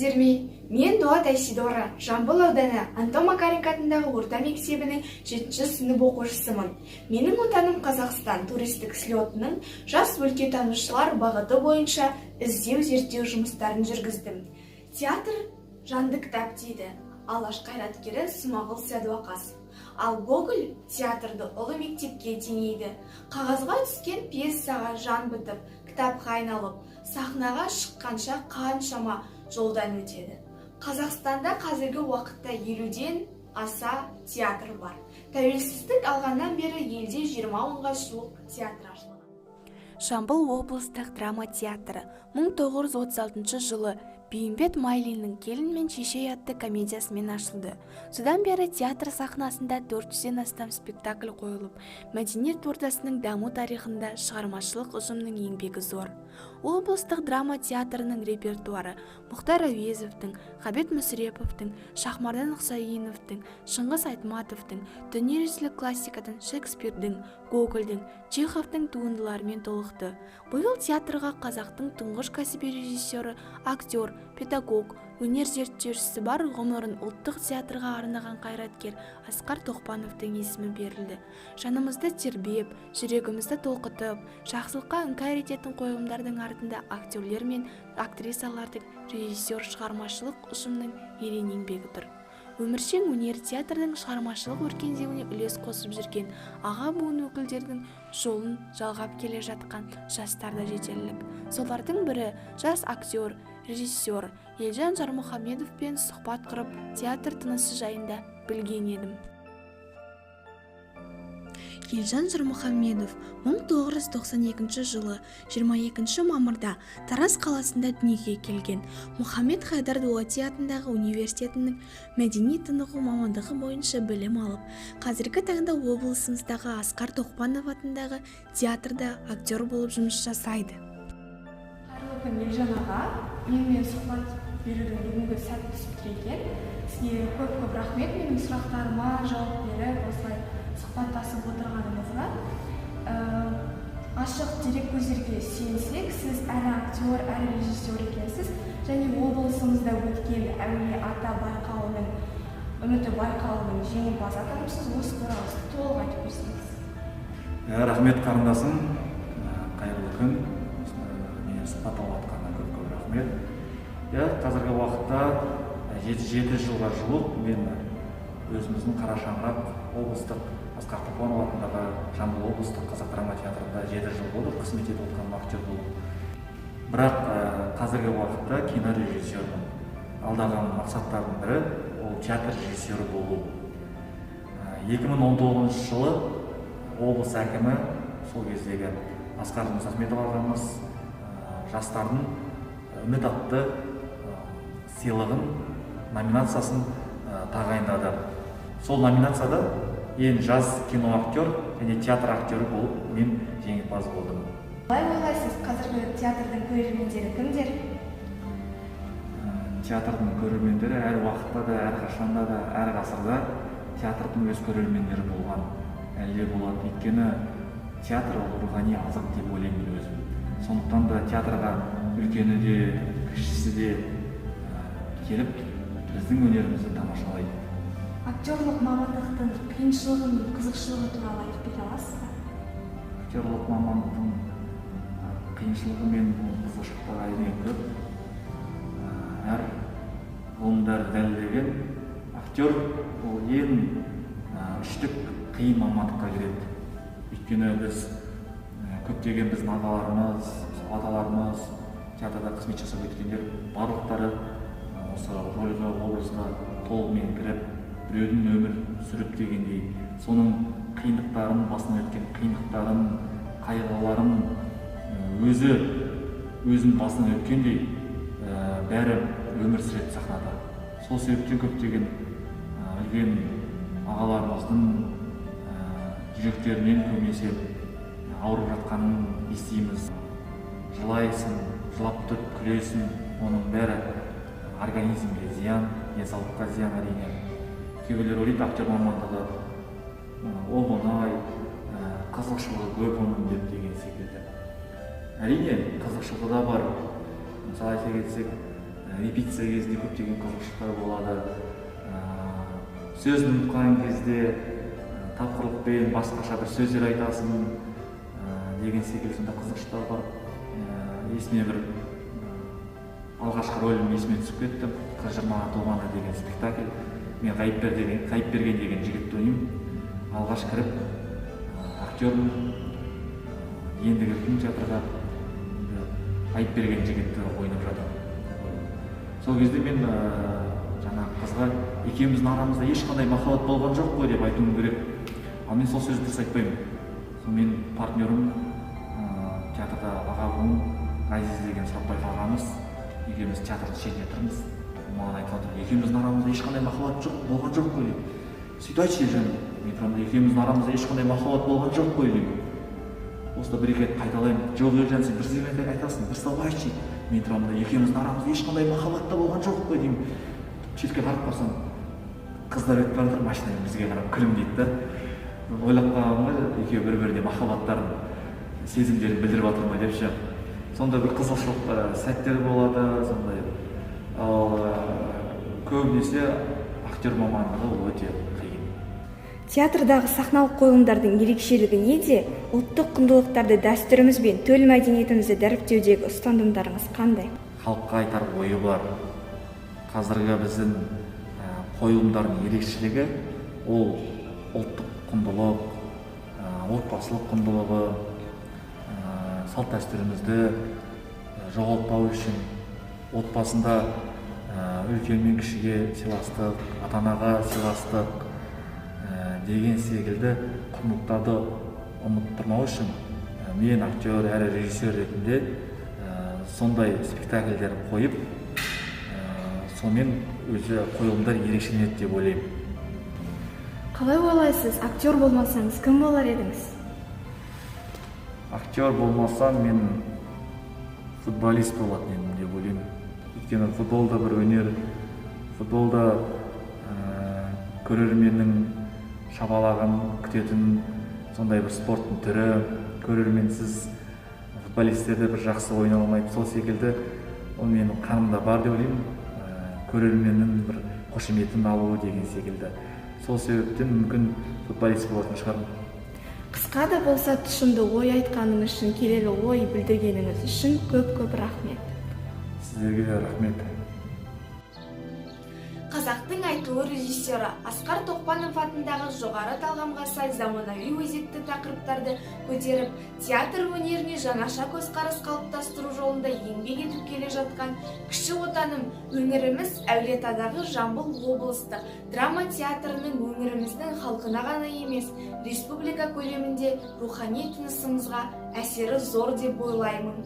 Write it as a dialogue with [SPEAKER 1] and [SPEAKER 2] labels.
[SPEAKER 1] білесіздер ме? Мен Дулат Айсидора, Жамбыл ауданы Антон Макаренко атындағы орта мектебінің 7-ші сынып оқушысымын. Менің отаным Қазақстан туристік слетінің жас өлкетанушылар бағыты бойынша іздеу-зерттеу жұмыстарын жүргіздім. Театр жанды кітап дейді. Алаш қайраткері Смағұл Сәдуақасов. Ал Гоголь театрды ұлы мектепке теңейді. Қағазға түскен пьесаға жан бітіп, кітапқа айналып, сахнаға шыққанша қаншама жолдан өтеді. Қазақстанда қазіргі уақытта 50-ден аса театр бар. Тәуелсіздік алғаннан бері елде 20 мыңға жуық театр ашылған.
[SPEAKER 2] Жамбыл облыстық драма театры 1936 жылы Бейімбет Майлиннің «Келін мен шешей» атты комедиясымен ашылды. Содан бері театр сахнасында 400-ден астам спектакль қойылып, мәдениет ордасының даму тарихында шығармашылық ұжымның еңбегі зор. Облыстық драма театрының репертуары Мұхтар Әуезовтің, Ғабит Мүсіреповтің, Шахмардан Құсайыновтың, Шыңғыс Айтматовтың, дүниежүзілік классикадан Шекспирдің, Гогольдің, Чеховтың туындыларымен толықты. Биыл театрға қазақтың тұңғыш кәсіби режиссері, актер, педагог, өнер зерттеушісі бар ғұмырын ұлттық театрға арнаған қайраткер Асқар Тоқпановтың есімі берілді. Жанымызды тербеп, жүрегімізді толқытып, жақсылыққа іңкәр ететін қойылымдардың артында актерлер мен актрисалардың, режиссер шығармашылық ұжымның ерен еңбегі тұр. Өміршең өнер театрдың шығармашылық өркендеуіне үлес қосып жүрген аға буын өкілдердің жолын жалғап келе жатқан жастар да жетерлік. Солардың бірі жас актер, режиссер Елжан Жармұхамедовпен сұхбат құрып, театр тынысы жайында білген едім. Елжан Жармұхамедов 1992 жылы 22 мамырда Тараз қаласында дүниеге келген. Мұхаммед Хайдар Дулати атындағы университетінің мәдени тынығу мамандығы бойынша білім алып, қазіргі таңда облысымыздағы Асқар Тоқпанов атындағы театрда актер болып жұмыс жасайды.
[SPEAKER 1] Қайырлы күн, Елжан аға. Менімен сұхбат берудің бүгінгі сәт түсіп тұр екен. Сізге көп рахмет, менің сұрақтарыма жауап беріп, осылай сұхбаттасып отырғаныңызға. Ашық дерек көздерге сүйенсек, сіз әрі актер, әрі режиссер екенсіз, және облысымызда өткен әулие ата байқауының, үміті байқауының жеңімпазы атаныпсыз. Осы туралы толық айтып берсеңіз.
[SPEAKER 3] Рахмет қарындасым, қайырлы күн. Мені сұхбат алып жатқанына көп рахмет. Қазіргі уақытта 7 жылға жуық мен өзіміздің Қара Шаңырақ облыстық Асқар Тоқпанов атындағы Жамбыл облыстық қазақ драма театрында 7 жыл болды қызмет етіп отырған актер болып. Бірақ қазіргі уақытта кинорежиссермін. Алдаған мақсаттардың бірі ол театр режиссері болу. 2019 жылы облыс әкімі, сол кездегі Асқар Мырзахметов ағамыз жастардың үміт атты сыйлығын номинациясын тағайындады. Сол номинацияда ең жас киноактер және театр актері болып мен жеңімпаз болдым.
[SPEAKER 1] Қалай ойлайсыз, қазіргі театрдың көрермендері кімдер?
[SPEAKER 3] Театрдың көрермендері әр уақытта да, әр қашанда да, әр ғасырда театрдың өз көрермендері болған әлде болады. Өйткені театр рухани азық деп ойлаймын өзім. Сондықтан да театрға үлкені де, кішісі де келіп, біздің өнерімізді тамашалайды.
[SPEAKER 1] Актерлық мамандықтың қиыншылығы мен қызықшылығы туралы айтып бере аласыз ба?
[SPEAKER 3] Актерлық мамандықтың қиыншылығы мен қызықшылығы әрине көп. Әр ғылымдар дәлелдеген актер ол ең үштік қиын мамандыққа кіреді. Өйткені біз көптеген біздің ағаларымыз, аталарымыз, театрда қызмет жасап өткендер барлықтары осы рөлге, образға толығымен кіріп, біреудің өмір сүріп дегендей, соның қиындықтарын, басынан өткен қиындықтарын, қайғыларын өзін басынан өткендей бәрі өмір сүреді сахнада. Сол себептен көптеген үлкен ағаларымыздың жүректерінен көбінесе ауырып жатқанын естиміз. Жылайсың, жылап тұрып күлесің, оның бәрі организмге зиян, денсаулыққа зиян әрине. Кейбіреулер ойлайды, актер мамандығы оңай, қызықшылығы көп оның деп деген секілді. Әрине қызықшылығы да бар. Мысалы айта кетсек, репетиция кезінде көптеген қызығушылықтар болады. Сөзін ұмытқан кезде тапқырлықпен басқаша бір сөздер айтасың деген секілді сондай қызығушылықтар бар. Есіме бір алғашқы рөлім есіме түсіп кетті. Қыз жиырмаға толғанда деген спектакль. Мен Ғайыпберген деген жігітті ойнаймын. Алғаш кіріп актермін. Енді кірдім театрға. Ғайыпберген жігітті ойнап жатырмын. Сол кезде мен жаңағы қызға екеуміздің арамызда ешқандай махаббат болған жоқ қой деп айтуым керек. Ал мен сол сөзді дұрыс айтпаймын. Сол менің партнерім театрда аға буын Ғазиз деген Сұрапбаев ағамыз. Екеуміз театрдың шетінде тұрмыз. Маған айтып отыр, екеуміздің арамызда ешқандай махаббат болған жоқ қой деп. Сөйтіп айтшы жаным. Мен тұрамын, екеуміздің арамызда ешқандай махаббат болған жоқ қой деп. Осыда бір-екі рет қайталаймын. Жоқ Елжан, сен бір сөйлем айтасың, бір салып айтшы. Мен тұрамын, екеуміздің арамызда ешқандай махаббат та болған жоқ қой деймін. Шетке қарап барсам, қыздар өтіп бара жатыр, машинамен бізге қарап күлімдейді да. Ойлап қалғанмын, екеуі бір-біріне махаббаттарын, сезімдерін білдіріп жатыр ма деп ше. Сондай бір қызығушылық сәттер болады, сондай. Ал көбінесе актер мамандығы өте қиын.
[SPEAKER 4] Театрдағы сахналық қойылымдардың ерекшелігі неде? Ұлттық құндылықтарды, дәстүріміз бен төл мәдениетімізді дәріптеудегі ұстанымдарыңыз қандай?
[SPEAKER 3] Халыққа айтар ойы бар. Қазіргі біздің қойылымдардың ерекшелігі ол ұлттық құндылық, отбасылық құндылығы, салт дәстүрімізді жоғалтпау үшін отбасында үлкен мен кішіге сыйластық, ата-анаға сыйластық деген секілді құндылықтарды ұмыттырмау үшін мен актер әрі режиссер ретінде сондай спектакльдер қойып, сонымен өзі қойылымдар ерекшеленеді деп ойлаймын.
[SPEAKER 4] Қалай ойлайсыз, актер болмасаңыз кім болар едіңіз?
[SPEAKER 3] Актер болмасам мен футболист болатын едім деп ойлаймын. Өйткені футболда бір өнер, футболда көрерменнің шабалағын күтетін сондай бір спорттың түрі, көрерменсіз футболистерді бір жақсы ойнай алмайды. Сол секілді ол менің қанымда бар деп ойлаймын. Көрерменнің бір қошеметін алу деген секілді. Сол себептен мүмкін футболист болатын шығармын.
[SPEAKER 4] Қысқа да болса тұшымды ой айтқаныңыз үшін, келелі ой білдіргеніңіз үшін көп рахмет.
[SPEAKER 3] Сіздерге де рахмет.
[SPEAKER 1] Қазақтың айтулы режиссері Асқар Тоқпанов атындағы жоғары талғамға сай заманауи өзекті тақырыптарды көтеріп, театр өнеріне жаңаша көзқарас қалыптастыру жолында еңбек етіп келе жатқан кіші отаным өңіріміз Әулиеатадағы Жамбыл облыстық драма театрының өңіріміздің халқына ғана емес, республика көлемінде рухани тынысымызға әсері зор деп ойлаймын.